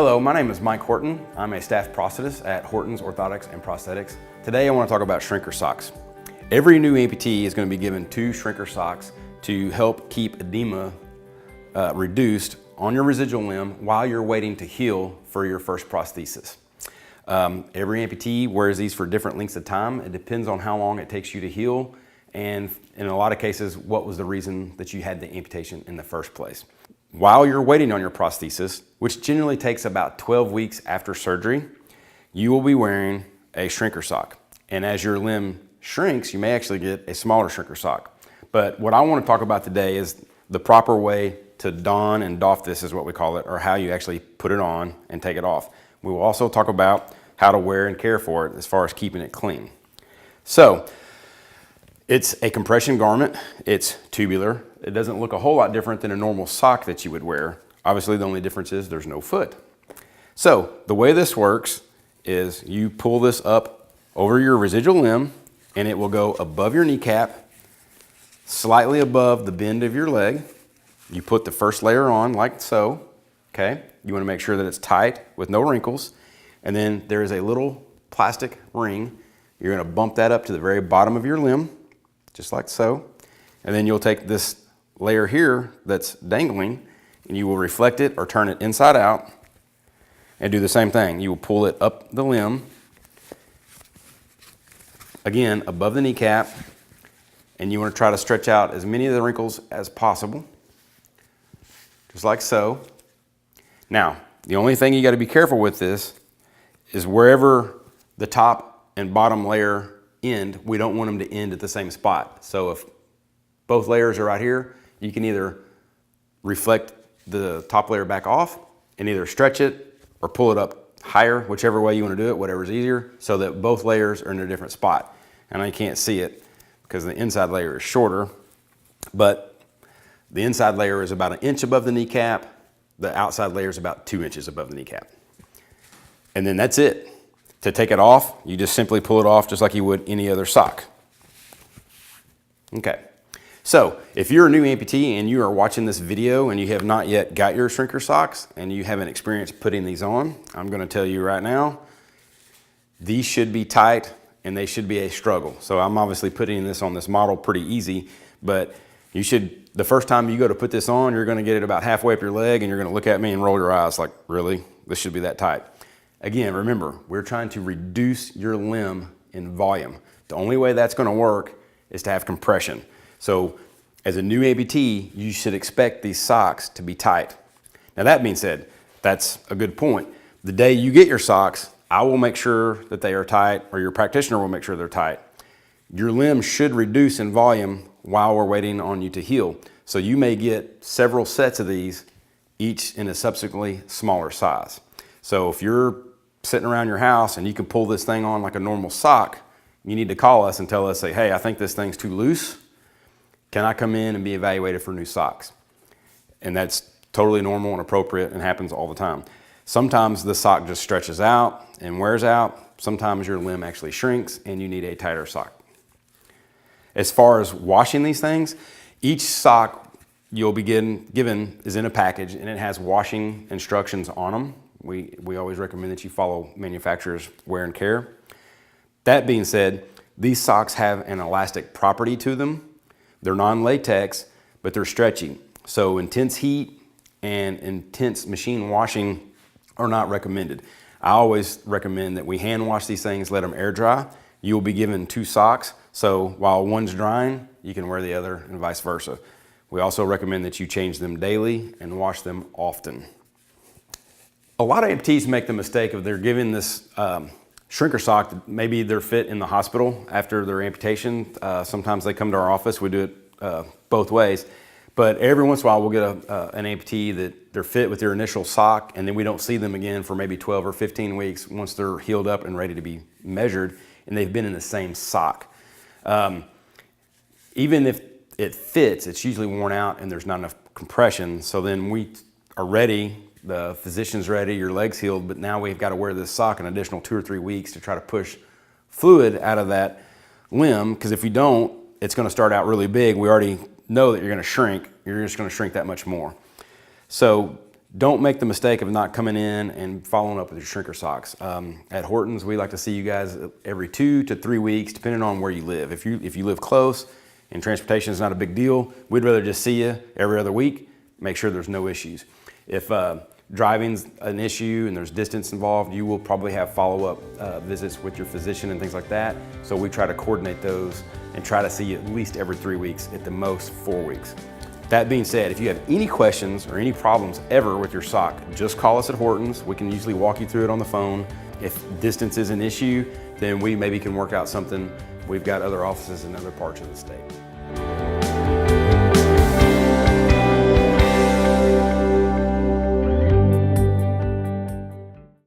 Hello, my name is Mike Horton. I'm a staff prosthetist at Horton's Orthotics and Prosthetics. Today I want to talk about shrinker socks. Every new amputee is going to be given 2 shrinker socks to help keep edema reduced on your residual limb while you're waiting to heal for your first prosthesis. Every amputee wears these for different lengths of time. It depends on how long it takes you to heal, and in a lot of cases, what was the reason that you had the amputation in the first place. While you're waiting on your prosthesis, which generally takes about 12 weeks after surgery, you will be wearing a shrinker sock. And as your limb shrinks, you may actually get a smaller shrinker sock. But what I want to talk about today is the proper way to don and doff this, is what we call it, or how you actually put it on and take it off. We will also talk about how to wear and care for it as far as keeping it clean. So, it's a compression garment, it's tubular. It doesn't look a whole lot different than a normal sock that you would wear. Obviously, the only difference is there's no foot. So, the way this works is you pull this up over your residual limb and it will go above your kneecap, slightly above the bend of your leg. You put the first layer on like so, okay? You want to make sure that it's tight with no wrinkles. And then there is a little plastic ring. You're going to bump that up to the very bottom of your limb, just like so. And then you'll take this layer here that's dangling and you will reflect it or turn it inside out and do the same thing. You will pull it up the limb, again, above the kneecap, and you want to try to stretch out as many of the wrinkles as possible, just like so. Now, the only thing you got to be careful with this is wherever the top and bottom layer end, we don't want them to end at the same spot. So if both layers are right here, you can either reflect the top layer back off and either stretch it or pull it up higher, whichever way you want to do it, whatever's easier, so that both layers are in a different spot. And I can't see it because the inside layer is shorter, but the inside layer is about 1 inch above the kneecap. The outside layer is about 2 inches above the kneecap. And then that's it. To take it off, you just simply pull it off just like you would any other sock. Okay. So, if you're a new amputee and you are watching this video and you have not yet got your shrinker socks and you haven't experienced putting these on, I'm going to tell you right now, these should be tight and they should be a struggle. So I'm obviously putting this on this model pretty easy, but you should, the first time you go to put this on, you're going to get it about halfway up your leg and you're going to look at me and roll your eyes like, really? This should be that tight. Again, remember, we're trying to reduce your limb in volume. The only way that's going to work is to have compression. So as a new amputee, you should expect these socks to be tight. Now that being said, that's a good point. The day you get your socks, I will make sure that they are tight, or your practitioner will make sure they're tight. Your limb should reduce in volume while we're waiting on you to heal. So you may get several sets of these, each in a subsequently smaller size. So if you're sitting around your house and you can pull this thing on like a normal sock, you need to call us and tell us, say, hey, I think this thing's too loose. Can I come in and be evaluated for new socks? And that's totally normal and appropriate and happens all the time. Sometimes the sock just stretches out and wears out. Sometimes your limb actually shrinks and you need a tighter sock. As far as washing these things, each sock you'll be given is in a package and it has washing instructions on them. We always recommend that you follow manufacturer's wear and care. That being said, these socks have an elastic property to them. They're non-latex, but they're stretchy. So intense heat and intense machine washing are not recommended. I always recommend that we hand wash these things, let them air dry. You'll be given 2 socks, so while one's drying, you can wear the other and vice versa. We also recommend that you change them daily and wash them often. A lot of amputees make the mistake of they're giving this shrinker sock that maybe they're fit in the hospital after their amputation. Sometimes they come to our office. We do it both ways. But every once in a while we'll get an amputee that they're fit with their initial sock and then we don't see them again for maybe 12 or 15 weeks once they're healed up and ready to be measured and they've been in the same sock. Even if it fits, it's usually worn out and there's not enough compression. So then we are ready, the physician's ready, your leg's healed, but now we've got to wear this sock an additional 2 or 3 weeks to try to push fluid out of that limb, because if we don't, it's going to start out really big. We already know that you're going to shrink. You're just going to shrink that much more. So don't make the mistake of not coming in and following up with your shrinker socks. At Horton's, we like to see you guys every 2 to 3 weeks, depending on where you live. If you live close and transportation is not a big deal, we'd rather just see you every other week, make sure there's no issues. If driving's an issue and there's distance involved, you will probably have follow-up visits with your physician and things like that. So we try to coordinate those and try to see you at least every 3 weeks, at the most 4 weeks. That being said, if you have any questions or any problems ever with your sock, just call us at Horton's. We can usually walk you through it on the phone. If distance is an issue, then we maybe can work out something. We've got other offices in other parts of the state.